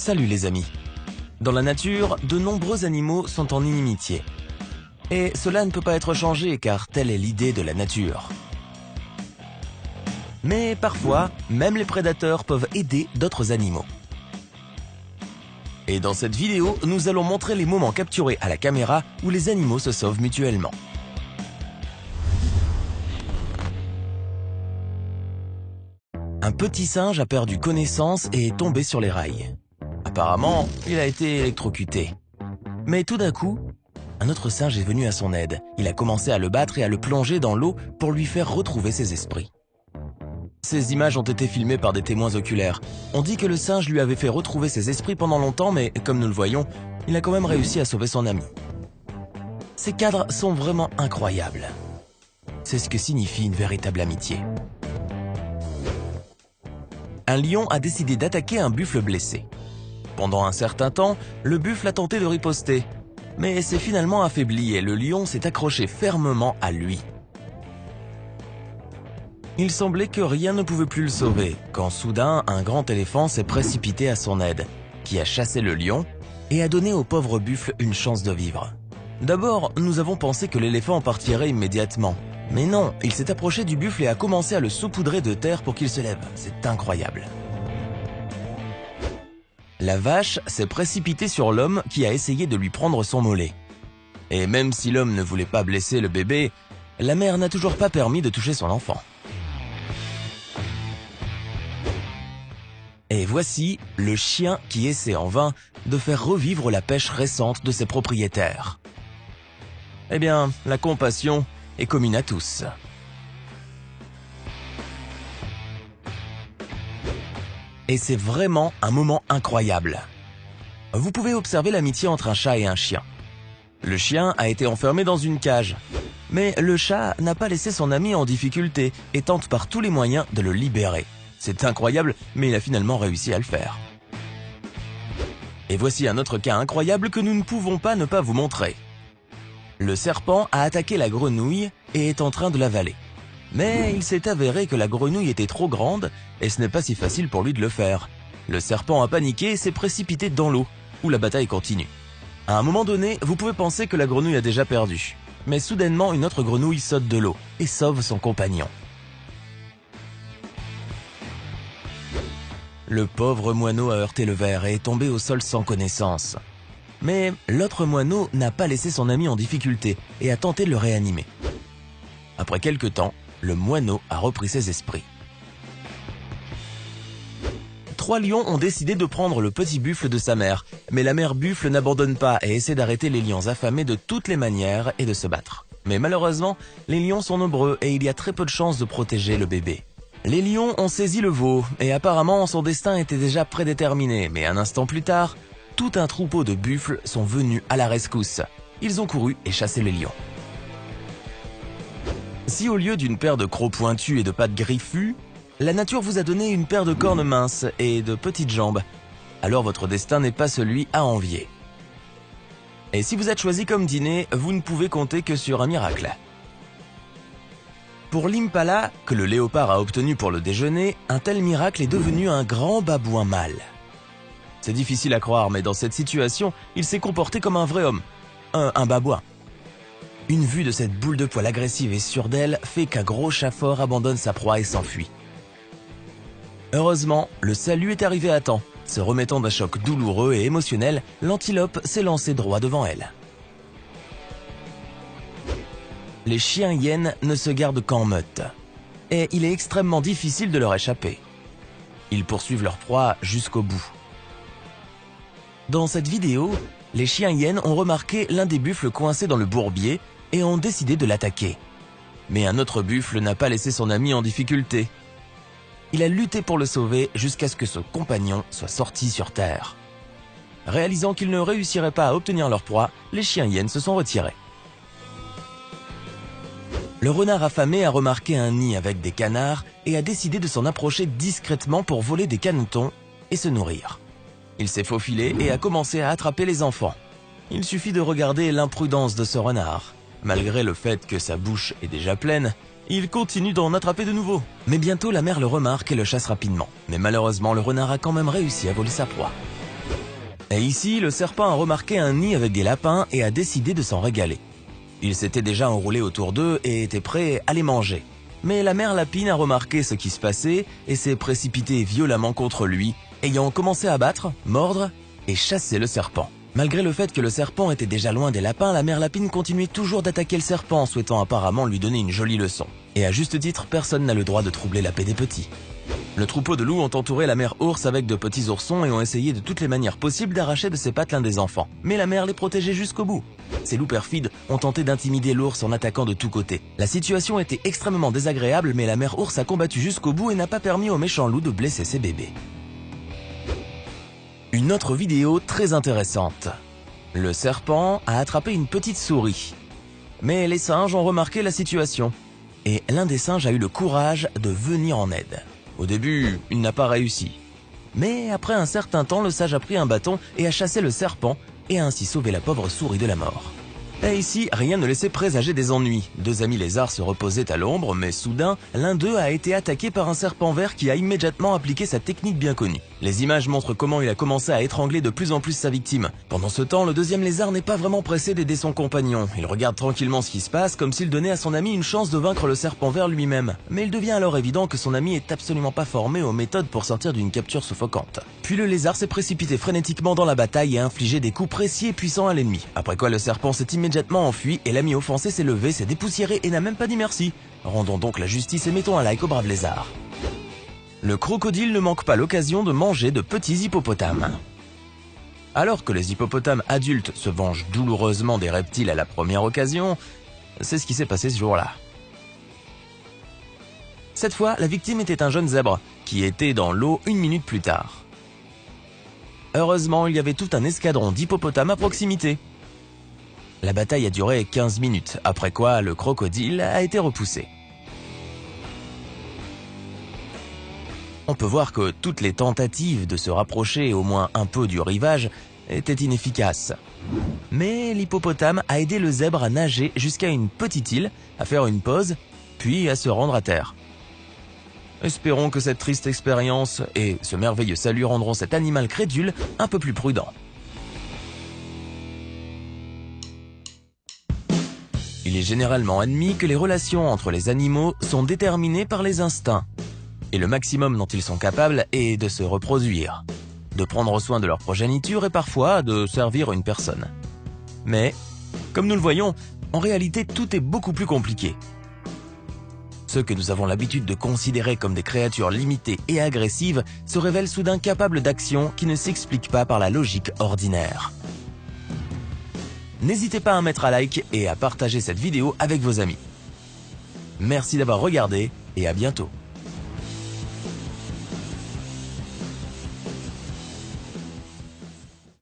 Salut les amis. Dans la nature, de nombreux animaux sont en inimitié. Et cela ne peut pas être changé car telle est l'idée de la nature. Mais parfois, même les prédateurs peuvent aider d'autres animaux. Et dans cette vidéo, nous allons montrer les moments capturés à la caméra où les animaux se sauvent mutuellement. Un petit singe a perdu connaissance et est tombé sur les rails. Apparemment, il a été électrocuté. Mais tout d'un coup, un autre singe est venu à son aide. Il a commencé à le battre et à le plonger dans l'eau pour lui faire retrouver ses esprits. Ces images ont été filmées par des témoins oculaires. On dit que le singe lui avait fait retrouver ses esprits pendant longtemps, mais comme nous le voyons, il a quand même réussi à sauver son ami. Ces cadres sont vraiment incroyables. C'est ce que signifie une véritable amitié. Un lion a décidé d'attaquer un buffle blessé. Pendant un certain temps, le buffle a tenté de riposter, mais s'est finalement affaibli et le lion s'est accroché fermement à lui. Il semblait que rien ne pouvait plus le sauver, quand soudain un grand éléphant s'est précipité à son aide, qui a chassé le lion et a donné au pauvre buffle une chance de vivre. D'abord, nous avons pensé que l'éléphant partirait immédiatement. Mais non, il s'est approché du buffle et a commencé à le saupoudrer de terre pour qu'il se lève. C'est incroyable. La vache s'est précipitée sur l'homme qui a essayé de lui prendre son mollet. Et même si l'homme ne voulait pas blesser le bébé, la mère n'a toujours pas permis de toucher son enfant. Et voici le chien qui essaie en vain de faire revivre la pêche récente de ses propriétaires. Eh bien, la compassion est commune à tous. Et c'est vraiment un moment incroyable. Vous pouvez observer l'amitié entre un chat et un chien. Le chien a été enfermé dans une cage, mais le chat n'a pas laissé son ami en difficulté et tente par tous les moyens de le libérer. C'est incroyable, mais il a finalement réussi à le faire. Et voici un autre cas incroyable que nous ne pouvons pas ne pas vous montrer. Le serpent a attaqué la grenouille et est en train de l'avaler. Mais il s'est avéré que la grenouille était trop grande et ce n'est pas si facile pour lui de le faire. Le serpent a paniqué et s'est précipité dans l'eau, où la bataille continue. À un moment donné, vous pouvez penser que la grenouille a déjà perdu. Mais soudainement, une autre grenouille saute de l'eau et sauve son compagnon. Le pauvre moineau a heurté le verre et est tombé au sol sans connaissance. Mais l'autre moineau n'a pas laissé son ami en difficulté et a tenté de le réanimer. Après quelque temps, le moineau a repris ses esprits. 3 lions ont décidé de prendre le petit buffle de sa mère, mais la mère buffle n'abandonne pas et essaie d'arrêter les lions affamés de toutes les manières et de se battre. Mais malheureusement, les lions sont nombreux et il y a très peu de chances de protéger le bébé. Les lions ont saisi le veau et apparemment son destin était déjà prédéterminé, mais un instant plus tard, tout un troupeau de buffles sont venus à la rescousse. Ils ont couru et chassé les lions. Si au lieu d'une paire de crocs pointus et de pattes griffues, la nature vous a donné une paire de cornes minces et de petites jambes, alors votre destin n'est pas celui à envier. Et si vous êtes choisi comme dîner, vous ne pouvez compter que sur un miracle. Pour l'impala, que le léopard a obtenu pour le déjeuner, un tel miracle est devenu un grand babouin mâle. C'est difficile à croire, mais dans cette situation, il s'est comporté comme un vrai homme, un babouin. Une vue de cette boule de poil agressive et sûre d'elle fait qu'un gros chat fort abandonne sa proie et s'enfuit. Heureusement, le salut est arrivé à temps. Se remettant d'un choc douloureux et émotionnel, l'antilope s'est lancée droit devant elle. Les chiens hyènes ne se gardent qu'en meute, et il est extrêmement difficile de leur échapper. Ils poursuivent leur proie jusqu'au bout. Dans cette vidéo, les chiens hyènes ont remarqué l'un des buffles coincé dans le bourbier et ont décidé de l'attaquer. Mais un autre buffle n'a pas laissé son ami en difficulté. Il a lutté pour le sauver jusqu'à ce que son compagnon soit sorti sur terre. Réalisant qu'ils ne réussiraient pas à obtenir leur proie, les chiens hyènes se sont retirés. Le renard affamé a remarqué un nid avec des canards et a décidé de s'en approcher discrètement pour voler des canetons et se nourrir. Il s'est faufilé et a commencé à attraper les enfants. Il suffit de regarder l'imprudence de ce renard. Malgré le fait que sa bouche est déjà pleine, il continue d'en attraper de nouveau. Mais bientôt la mère le remarque et le chasse rapidement. Mais malheureusement, le renard a quand même réussi à voler sa proie. Et ici, le serpent a remarqué un nid avec des lapins et a décidé de s'en régaler. Il s'était déjà enroulé autour d'eux et était prêt à les manger. Mais la mère lapine a remarqué ce qui se passait et s'est précipitée violemment contre lui, ayant commencé à battre, mordre et chasser le serpent. Malgré le fait que le serpent était déjà loin des lapins, la mère lapine continuait toujours d'attaquer le serpent, souhaitant apparemment lui donner une jolie leçon. Et à juste titre, personne n'a le droit de troubler la paix des petits. Le troupeau de loups ont entouré la mère ours avec de petits oursons et ont essayé de toutes les manières possibles d'arracher de ses pattes l'un des enfants. Mais la mère les protégeait jusqu'au bout. Ces loups perfides ont tenté d'intimider l'ours en attaquant de tous côtés. La situation était extrêmement désagréable, mais la mère ours a combattu jusqu'au bout et n'a pas permis aux méchants loups de blesser ses bébés. Une autre vidéo très intéressante. Le serpent a attrapé une petite souris. Mais les singes ont remarqué la situation. Et l'un des singes a eu le courage de venir en aide. Au début, il n'a pas réussi. Mais après un certain temps, le sage a pris un bâton et a chassé le serpent et a ainsi sauvé la pauvre souris de la mort. Et ici, rien ne laissait présager des ennuis. Deux amis lézards se reposaient à l'ombre, mais soudain, l'un d'eux a été attaqué par un serpent vert qui a immédiatement appliqué sa technique bien connue. Les images montrent comment il a commencé à étrangler de plus en plus sa victime. Pendant ce temps, le deuxième lézard n'est pas vraiment pressé d'aider son compagnon. Il regarde tranquillement ce qui se passe, comme s'il donnait à son ami une chance de vaincre le serpent vert lui-même. Mais il devient alors évident que son ami est absolument pas formé aux méthodes pour sortir d'une capture suffocante. Puis le lézard s'est précipité frénétiquement dans la bataille et a infligé des coups précis et puissants à l'ennemi. Après quoi, le serpent s'est immédiatement enfui et l'ami offensé s'est levé, s'est dépoussiéré et n'a même pas dit merci. Rendons donc la justice et mettons un like au brave lézard. Le crocodile ne manque pas l'occasion de manger de petits hippopotames. Alors que les hippopotames adultes se vengent douloureusement des reptiles à la première occasion, c'est ce qui s'est passé ce jour-là. Cette fois, la victime était un jeune zèbre qui était dans l'eau 1 minute plus tard. Heureusement, il y avait tout un escadron d'hippopotames à proximité. La bataille a duré 15 minutes, après quoi le crocodile a été repoussé. On peut voir que toutes les tentatives de se rapprocher au moins un peu du rivage étaient inefficaces. Mais l'hippopotame a aidé le zèbre à nager jusqu'à une petite île, à faire une pause, puis à se rendre à terre. Espérons que cette triste expérience et ce merveilleux salut rendront cet animal crédule un peu plus prudent. Il est généralement admis que les relations entre les animaux sont déterminées par les instincts. Et le maximum dont ils sont capables est de se reproduire, de prendre soin de leur progéniture et parfois de servir une personne. Mais, comme nous le voyons, en réalité tout est beaucoup plus compliqué. Ceux que nous avons l'habitude de considérer comme des créatures limitées et agressives se révèlent soudain capables d'actions qui ne s'expliquent pas par la logique ordinaire. N'hésitez pas à mettre un like et à partager cette vidéo avec vos amis. Merci d'avoir regardé et à bientôt.